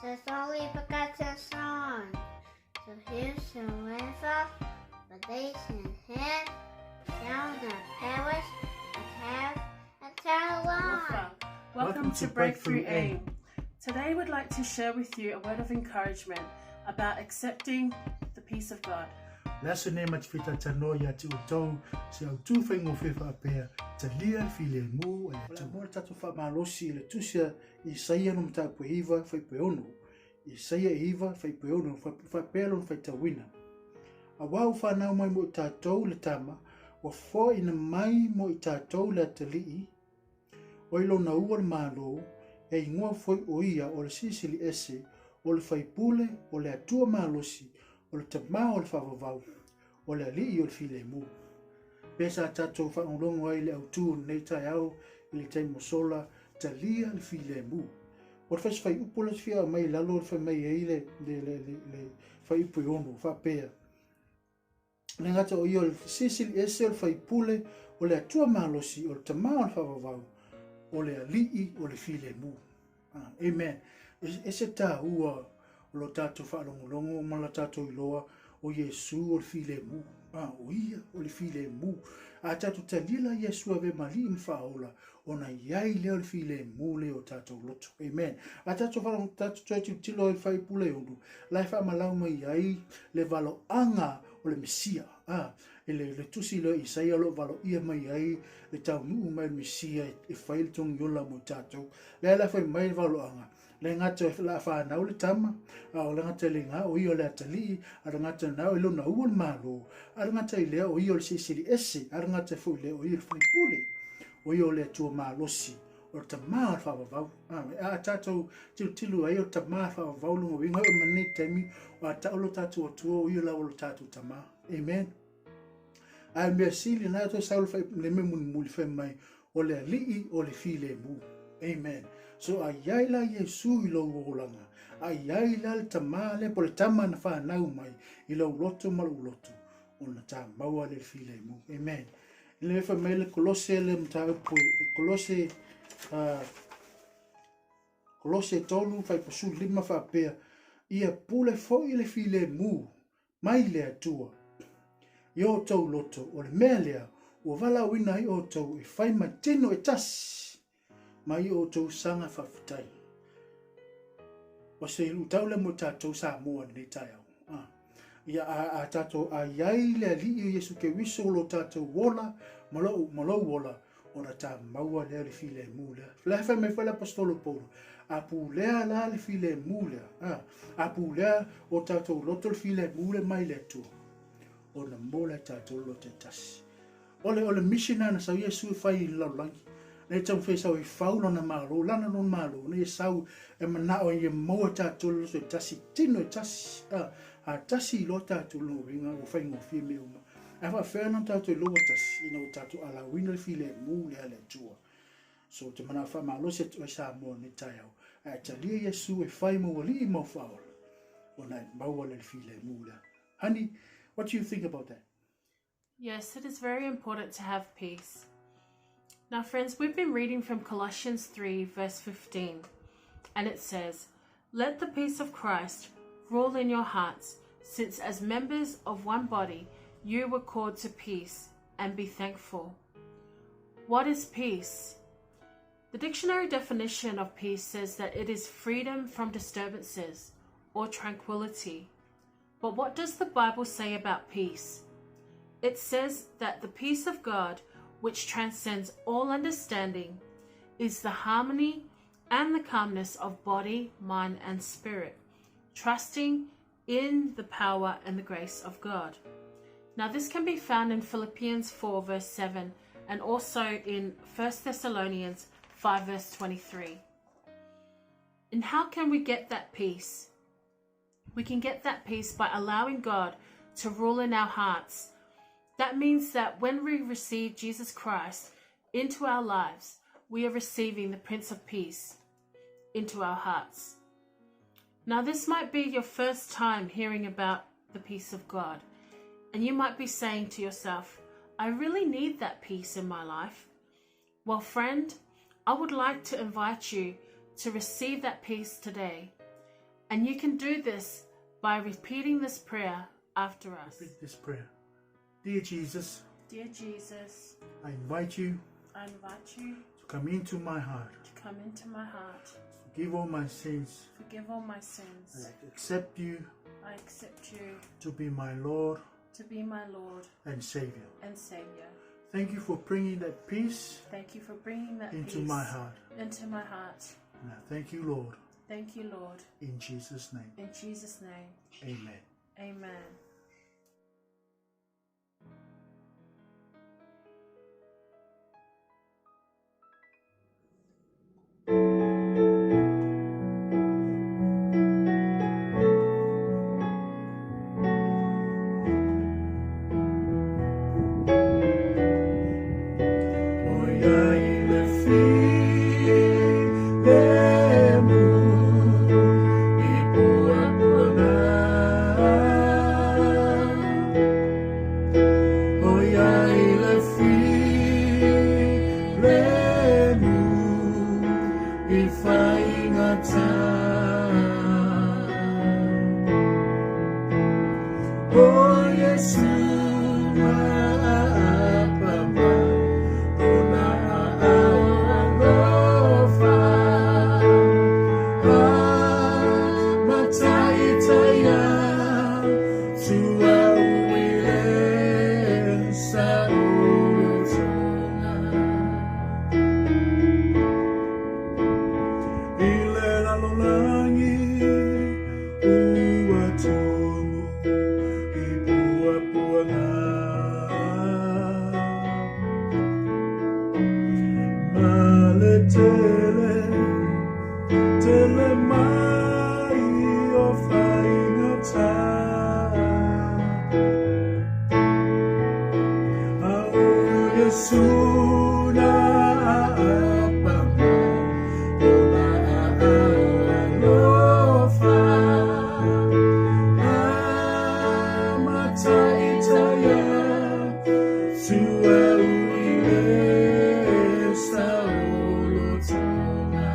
His only begotten Son, so whosoever believes in him shall not perish, but have eternal life. Welcome to Breakthrough Aim. Today we'd like to share with you a word of encouragement about accepting the peace of God. Laso ne matfita tano ya ti utau se au tu fai ngo fefa apea ta lia file mu e tu mo tatu fa malosi le tusia I saia no mta po hiva fai peono I saia hiva fai peono fa pelo fai tawina a wau fa na mai mo tatou le tama o fo ina mai mo tatou le tali o ilo na ua malo e ingoa foi o ia o le sisili ese o le fai pule o le atua malosi o le tama o le whawawau, o le ali o le file mu. Pesa tatou whaonglongo ai le autu nei tai au, ili tai mosola, ta lia le file mu. O le whai upo le fia mai lalo le whai mai eile le whai upo iono, whapea. Le ngata o io le sisili ese o le whai pule, o le atua malosi, o le tama o le whawawau, o le ali o le file mu. Amen. Ese ta ua lo tatou whaalongolongo ma la tatou iloa o Yesu o le file mu. O ia o le file mu. A tatou talila Yesu ave mali im whaola o na iai leo le file mu leo tatou loto. Amen. A tatou whalong tatou tuati tilo e whaipule ondu. Lai whaamalau mai iai le valo anga o le Mesia. Le tusi leo Isaia lo valo ia mai iai le tau nuu mai Mesia e whaile tong yola mo tatou. Le la whai mai valo anga. Le ngata la whanau le tama, o le ngata le ngā o io le atali, a le ngata nau ilo na uan malo, a le ngata ilea o io le sisiri ese, a le ngata fu le o io le whaipule, o io le atua malosi, o le tamaa le whawawau. A tatou tilu ai o tamaa le whawawau lunga winga o mani taimi, o a taulo tatou atua o io lau lo tatou tamaa. Amen. A mea sili na ato saul le me muli whai mai, o le alii o le file mu. Amen. So a yaila Yesu ilo uolanga. A yaila le tamale po le tama na whanau mai ilo uloto malu uloto. O na ta maua le file mu. Amen. Ile wha mai le kolose le mta upo. Kolose tonu whai pasu lima whapea. Ia pule fo i le file mu. Mai le atua. Yo tau loto. O le mea lea. O vala wina i o tau. E whai matino e tasi. Mai o tau sanga whawhitai. O se utau le mo tatou sa mua ni tai au. Ia a tatou a iai le ali o Yesu ke wiso lo tatou wola, malo wola, o na ta maua lea le file mule. Flefa me fela apostolo Paulo. A pu lea la le file mule. A pu lea o tatou loto le file mule mai le tu. O na mola tatou lo te tasi. Ole mishina na sa Yesu fai laulangi. Ne tau whesau I whaula na malo, lana non malo, ne sau e manao I moa tātolo so tasi, tino tasi, a tasi lo tātolo ringa o whaingo fie me uma. A wha whena tātolo loa tasi, ina o tātolo ala wina file mu le ale tua. So te mana wha malo se tu e sa moa ne tai au. A talia Yesu e whai mo li mo whaola. O nai maua le file mu le. Honey, what do you think about that? Yes, it is very important to have peace. Now friends, we've been reading from Colossians 3 verse 15, and it says, "Let the peace of Christ rule in your hearts, since as members of one body you were called to peace, and be thankful." What is peace? The dictionary definition of peace says that it is freedom from disturbances or tranquility. But what does the Bible say about peace? It says that the peace of God, which transcends all understanding, is the harmony and the calmness of body, mind, and spirit, trusting in the power and the grace of God. Now this can be found in Philippians 4 verse 7 and also in 1 Thessalonians 5 verse 23. And how can we get that peace? We can get that peace by allowing God to rule in our hearts. That means that when we receive Jesus Christ into our lives, we are receiving the Prince of Peace into our hearts. Now, this might be your first time hearing about the peace of God, and you might be saying to yourself, I really need that peace in my life. Well, friend, I would like to invite you to receive that peace today. And you can do this by repeating this prayer after us. Repeat this prayer. Dear Jesus, Dear Jesus, I invite you I invite you to come into my heart. to come into my heart, Forgive all my sins. forgive all my sins. I accept you I accept you to be my Lord to be my Lord and Savior. and Savior. Thank you for bringing that peace Thank you for bringing that into peace my heart. into my heart. And I thank you, Lord, Thank you, Lord. in Jesus' name. In Jesus' name, Amen. amen. Oh, yes, tele mai o whainga tā. Au Yesu na apama, o na alofa. Amatai taya, tua uile sa ulutonga.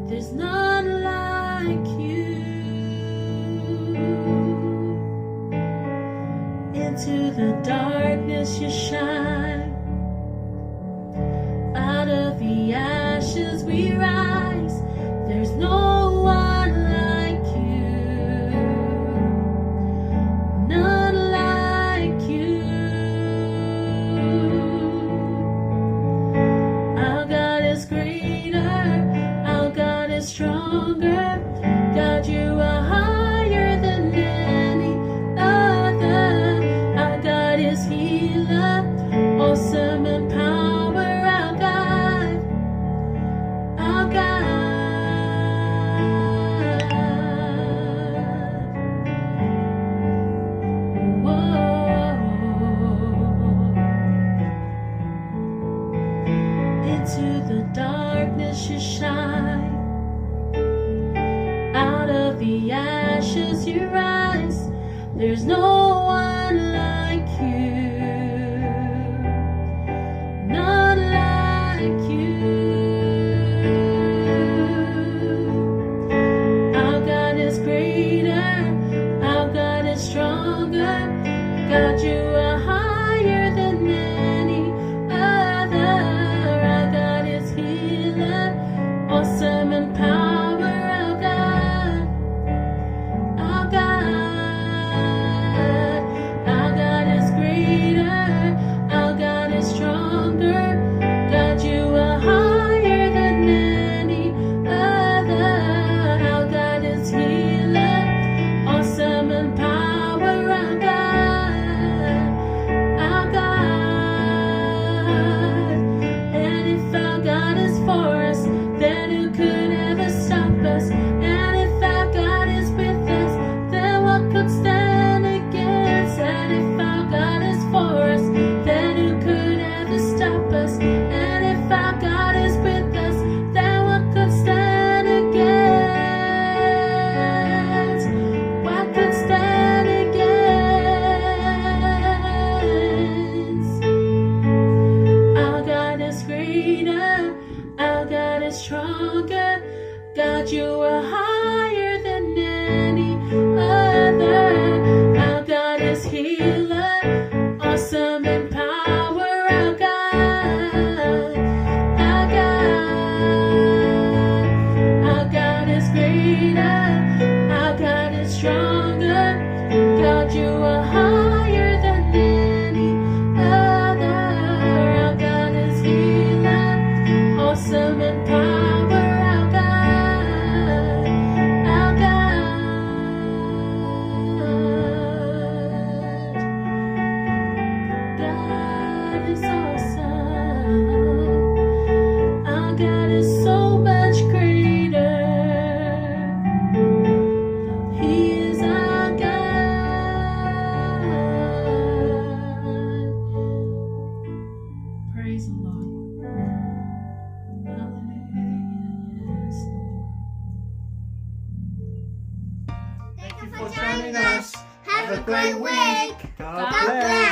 There's none like you. is stronger. God, you are higher than any other. Our God is healer, awesome in power. Our God, our God. Whoa. Into the darkness you shine. Out of the ashes you rise. There's no one like you. None like you. Our God is greater. Our God is stronger. God, you are higher than any other. Our God is healer, awesome in power. Our God, our God, our God is greater. Our God is stronger. God, you are higher than any other. Our God is healer, awesome in power. Our God, our God. And if our God is for us, then who could ever stop us? And if our God is with us, then what could stand against? And if our God is for us, then who could ever stop us? And if our God is with us, then what could stand against? What could stand against? Our God is greater. Our God is stronger. God, you are higher than any other. Our God is healer, awesome in power. Our God, our God, our God is greater. Our God is stronger. God, you are higher than any other. Our God is healer, awesome in power. Our God, our God, God is awesome. Our God is so much greater. He is our God. Praise the Lord. Hallelujah. Yes, Lord. Thank you for joining us. Have a great week. God God bless.